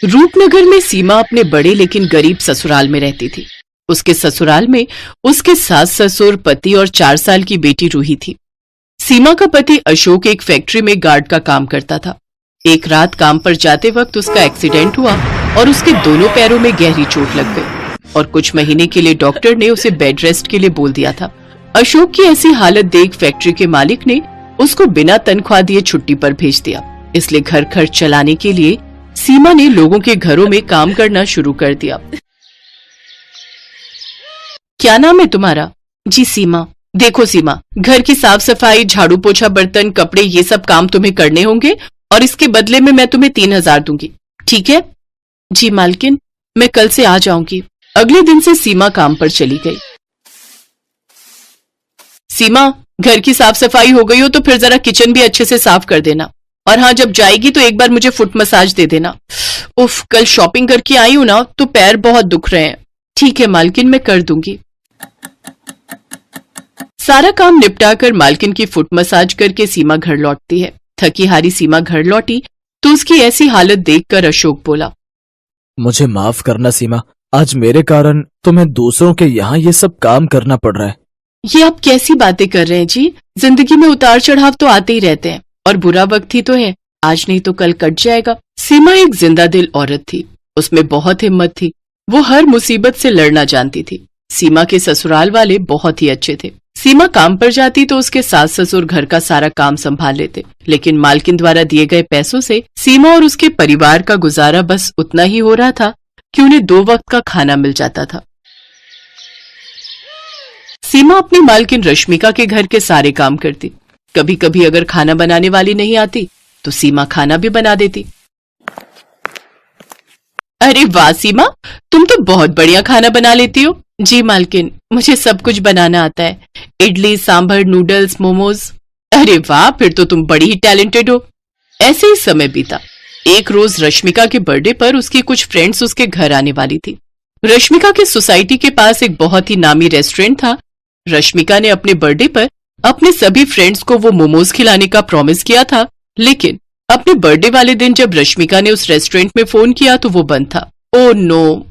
रूपनगर में सीमा अपने बड़े लेकिन गरीब ससुराल में रहती थी। उसके ससुराल में उसके सास ससुर, पति और 4 साल की बेटी रूही थी। सीमा का पति अशोक एक फैक्ट्री में गार्ड का काम करता था। एक रात काम पर जाते वक्त उसका एक्सीडेंट हुआ और उसके दोनों पैरों में गहरी चोट लग गई और कुछ महीने के लिए डॉक्टर ने उसे बेड रेस्ट के लिए बोल दिया था। अशोक की ऐसी हालत देख फैक्ट्री के मालिक ने उसको बिना तनख्वाह दिए छुट्टी पर भेज दिया। इसलिए घर खर्च चलाने के लिए सीमा ने लोगों के घरों में काम करना शुरू कर दिया। क्या नाम है तुम्हारा? जी सीमा। देखो सीमा, घर की साफ सफाई, झाड़ू पोछा, बर्तन, कपड़े, ये सब काम तुम्हें करने होंगे और इसके बदले में मैं तुम्हें 3,000 दूंगी, ठीक है? जी मालकिन, मैं कल से आ जाऊंगी। अगले दिन से सीमा काम पर चली गई। सीमा, घर की साफ सफाई हो गई हो तो फिर जरा किचन भी अच्छे से साफ कर देना, और हाँ, जब जाएगी तो एक बार मुझे फुट मसाज दे देना। उफ, कल शॉपिंग करके आई हूं ना तो पैर बहुत दुख रहे हैं। ठीक है मालकिन, मैं कर दूंगी। सारा काम निपटा कर मालकिन की फुट मसाज करके सीमा घर लौटती है। थकी हारी सीमा घर लौटी तो उसकी ऐसी हालत देखकर अशोक बोला, मुझे माफ करना सीमा, आज मेरे कारण तुम्हें दूसरों के यहाँ ये सब काम करना पड़ रहा है। ये आप कैसी बातें कर रहे हैं जी? जिंदगी में उतार चढ़ाव तो आते ही रहते हैं और बुरा वक्त ही तो है, आज नहीं तो कल कट जाएगा। सीमा एक जिंदा दिल औरत थी, उसमें बहुत हिम्मत थी। वो हर मुसीबत से लड़ना जानती थी। सीमा के ससुराल वाले बहुत ही अच्छे थे। सीमा काम पर जाती तो उसके सास ससुर घर का सारा काम संभाल लेते, लेकिन मालकिन द्वारा दिए गए पैसों से सीमा और उसके परिवार का गुजारा बस उतना ही हो रहा था कि उन्हें 2 वक्त का खाना मिल जाता था। सीमा अपनी मालकिन रश्मिका के घर के सारे काम करती। कभी कभी अगर खाना बनाने वाली नहीं आती तो सीमा खाना भी बना देती। अरे वाह सीमा, तुम तो बहुत बढ़िया खाना बना लेती हो। जी मालकिन, मुझे सब कुछ बनाना आता है, इडली, सांभर, नूडल्स, मोमोज। अरे वाह, फिर तो तुम बड़ी ही टैलेंटेड हो। ऐसे ही समय बीता। एक रोज रश्मिका के बर्थडे पर उसकी कुछ फ्रेंड्स उसके घर आने वाली थी। रश्मिका के सोसाइटी के पास एक बहुत ही नामी रेस्टोरेंट था। रश्मिका ने अपने बर्थडे पर अपने सभी फ्रेंड्स को वो मोमोज खिलाने का प्रॉमिस किया था, लेकिन अपने बर्थडे वाले दिन जब रश्मिका ने उस रेस्टोरेंट में फोन किया तो वो बंद था। ओह नो,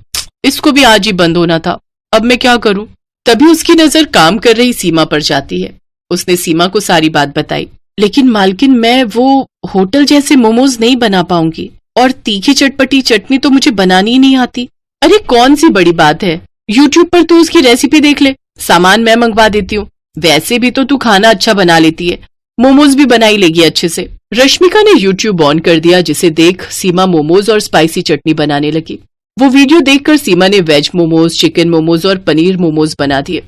इसको भी आज ही बंद होना था, अब मैं क्या करूं? तभी उसकी नजर काम कर रही सीमा पर जाती है। उसने सीमा को सारी बात बताई। लेकिन मालकिन, मैं वो होटल जैसे मोमोज नहीं बना पाऊंगी और तीखी चटपटी चटनी तो मुझे बनानी ही नहीं आती। अरे कौन सी बड़ी बात है, यूट्यूब पर तू उसकी रेसिपी देख ले, सामान मैं मंगवा देती हूँ। वैसे भी तो तू खाना अच्छा बना लेती है, मोमोज भी बनाई लेगी अच्छे से। रश्मिका ने यूट्यूब ऑन कर दिया, जिसे देख सीमा मोमोज और स्पाइसी चटनी बनाने लगी। वो वीडियो देखकर सीमा ने वेज मोमोज, चिकन मोमोज और पनीर मोमोज बना दिए।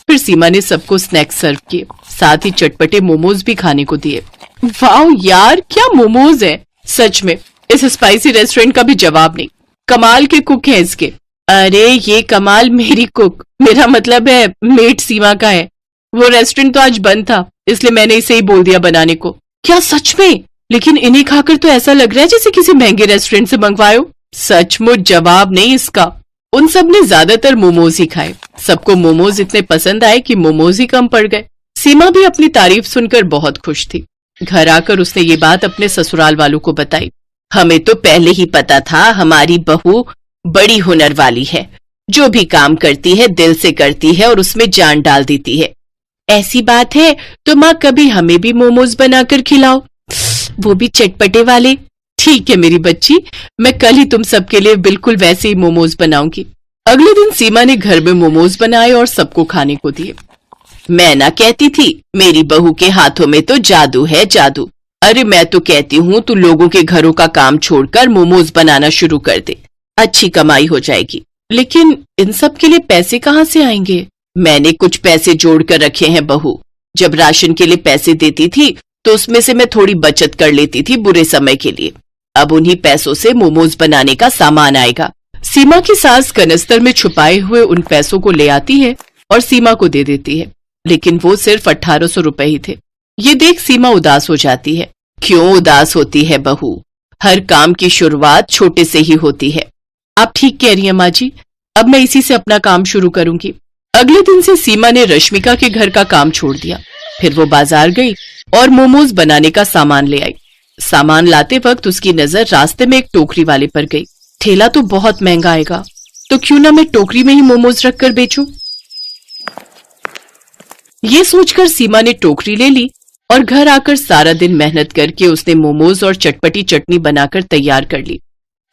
फिर सीमा ने सबको स्नैक्स सर्व किए, साथ ही चटपटे मोमोज भी खाने को दिए। वाह यार, क्या मोमोज है! सच में इस स्पाइसी रेस्टोरेंट का भी जवाब नहीं। कमाल के कुक हैं इसके। अरे ये कमाल मेरी कुक, मेरा मतलब है मेट सीमा का है। वो रेस्टोरेंट तो आज बंद था, इसलिए मैंने इसे ही बोल दिया बनाने को। क्या सच में? लेकिन इन्हें खाकर तो ऐसा लग रहा है जैसे किसी महंगे रेस्टोरेंट से मंगवाए हो। सचमुच जवाब नहीं इसका। उन सब ने ज्यादातर मोमोज ही खाए। सबको मोमोज इतने पसंद आए कि मोमोज ही कम पड़ गए। सीमा भी अपनी तारीफ सुनकर बहुत खुश थी। घर आकर उसने ये बात अपने ससुराल वालों को बताई। हमें तो पहले ही पता था हमारी बहू बड़ी हुनर वाली है, जो भी काम करती है दिल से करती है और उसमें जान डाल देती है। ऐसी बात है तो माँ कभी हमें भी मोमोज बनाकर खिलाओ, वो भी चटपटे वाले। ठीक है मेरी बच्ची, मैं कल ही तुम सबके लिए बिल्कुल वैसे ही मोमोज बनाऊंगी। अगले दिन सीमा ने घर में मोमोज बनाए और सबको खाने को दिए। मैं ना कहती थी मेरी बहू के हाथों में तो जादू है, जादू। अरे मैं तो कहती हूँ तू लोगों के घरों का काम छोड़कर मोमोज बनाना शुरू कर दे, अच्छी कमाई हो जाएगी। लेकिन इन सब के लिए पैसे कहाँ से आएंगे? मैंने कुछ पैसे जोड़ कर रखे हैं बहू। जब राशन के लिए पैसे देती थी तो उसमें से मैं थोड़ी बचत कर लेती थी बुरे समय के लिए। अब उन्हीं पैसों से मोमोज बनाने का सामान आएगा। सीमा की सास कनस्तर में छुपाए हुए उन पैसों को ले आती है और सीमा को दे देती है, लेकिन वो सिर्फ 1800 रुपए ही थे। ये देख सीमा उदास हो जाती है। क्यों उदास होती है बहू? हर काम की शुरुआत छोटे से ही होती है। आप ठीक कह रही हैं माँ जी, अब मैं इसी से अपना काम शुरू करूंगी। अगले दिन से सीमा ने रश्मिका के घर का काम छोड़ दिया। फिर वो बाजार गई और मोमोज बनाने का सामान ले आई। सामान लाते वक्त उसकी नजर रास्ते में एक टोकरी वाले पर गई। ठेला तो बहुत महंगा आएगा, तो क्यों ना मैं टोकरी में ही मोमोज रखकर बेचूं। ये सोचकर सीमा ने टोकरी ले ली और घर आकर सारा दिन मेहनत करके उसने मोमोज और चटपटी चटनी बनाकर तैयार कर ली।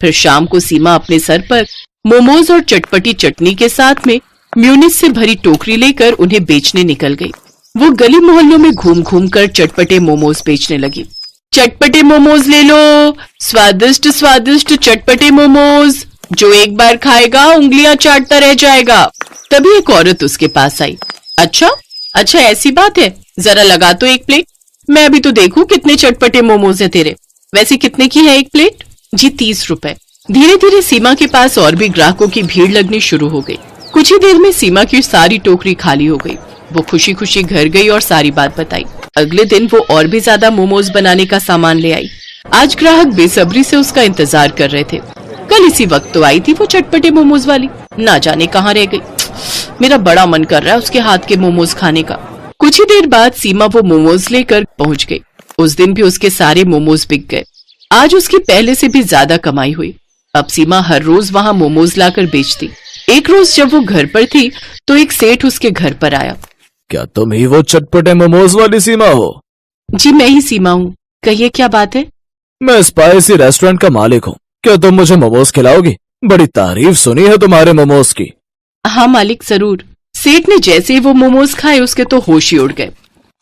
फिर शाम को सीमा अपने सर पर मोमोज और चटपटी चटनी के साथ में म्यूनिस से भरी टोकरी लेकर उन्हें बेचने निकल गई। वो गली मोहल्लों में घूम घूम कर चटपटे मोमोज बेचने लगी। चटपटे मोमोज ले लो, स्वादिष्ट स्वादिष्ट चटपटे मोमोज, जो एक बार खाएगा उंगलियां चाटता रह जाएगा। तभी एक औरत उसके पास आई। अच्छा ऐसी बात है, जरा लगा तो एक प्लेट, मैं भी तो देखूं कितने चटपटे मोमोज है तेरे। वैसे कितने की है एक प्लेट? जी 30 रुपए। धीरे धीरे सीमा के पास और भी ग्राहकों की भीड़ लगनी शुरू हो गई। कुछ ही देर में सीमा की सारी टोकरी खाली हो गई। वो खुशी खुशी घर गई और सारी बात बताई। अगले दिन वो और भी ज्यादा मोमोज बनाने का सामान ले आई। आज ग्राहक बेसब्री से उसका इंतजार कर रहे थे। कल इसी वक्त तो आई थी वो चटपटे मोमोज वाली, ना जाने कहाँ रह गई। मेरा बड़ा मन कर रहा है उसके हाथ के मोमोज खाने का। कुछ ही देर बाद सीमा वो मोमोज लेकर पहुंच गई। उस दिन भी उसके सारे मोमोज बिक गए। आज उसकी पहले से भी ज्यादा कमाई हुई। अब सीमा हर रोज वहां मोमोज लाकर बेचती। एक रोज जब वो घर पर थी तो एक सेठ उसके घर पर आया। क्या तुम ही वो चटपटे मोमोज वाली सीमा हो? जी मैं ही सीमा हूँ, कहिए क्या बात है? मैं स्पाइसी रेस्टोरेंट का मालिक हूँ। क्या तुम मुझे मोमोज खिलाओगी? बड़ी तारीफ सुनी है तुम्हारे मोमोज की। हाँ मालिक जरूर। सेठ ने जैसे ही वो मोमोज खाए उसके तो होश ही उड़ गए।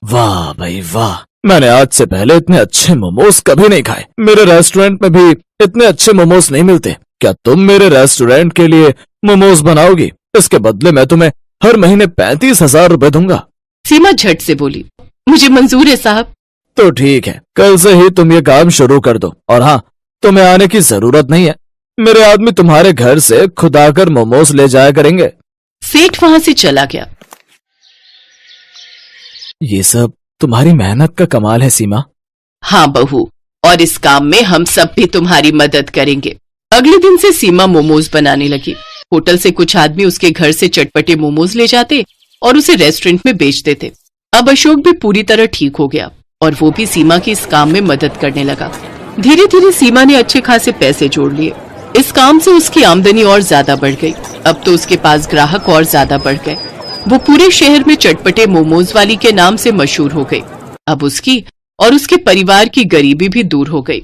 वाह भाई वाह, मैंने आज से पहले इतने अच्छे मोमोज कभी नहीं खाए। मेरे रेस्टोरेंट में भी इतने अच्छे मोमोज नहीं मिलते। क्या तुम मेरे रेस्टोरेंट के लिए मोमोज बनाओगी? इसके बदले मैं तुम्हें हर महीने 35,000 रुपए दूंगा। सीमा झट से बोली, मुझे मंजूर है साहब। तो ठीक है, कल से ही तुम ये काम शुरू कर दो। और हाँ, तुम्हें आने की जरूरत नहीं है। मेरे आदमी तुम्हारे घर से खुद आकर मोमोज ले जाया करेंगे। सेठ वहां से चला गया। ये सब तुम्हारी मेहनत का कमाल है सीमा। हाँ बहू, और इस काम में हम सब भी तुम्हारी मदद करेंगे। अगले दिन से सीमा मोमोज बनाने लगी। होटल से कुछ आदमी उसके घर से चटपटे मोमोज ले जाते और उसे रेस्टोरेंट में बेच देते। अब अशोक भी पूरी तरह ठीक हो गया और वो भी सीमा की इस काम में मदद करने लगा। धीरे धीरे सीमा ने अच्छे खासे पैसे जोड़ लिए। इस काम से उसकी आमदनी और ज्यादा बढ़ गई। अब तो उसके पास ग्राहक और ज्यादा बढ़ गए। वो पूरे शहर में चटपटे मोमोज वाली के नाम से मशहूर हो गई। अब उसकी और उसके परिवार की गरीबी भी दूर हो गई।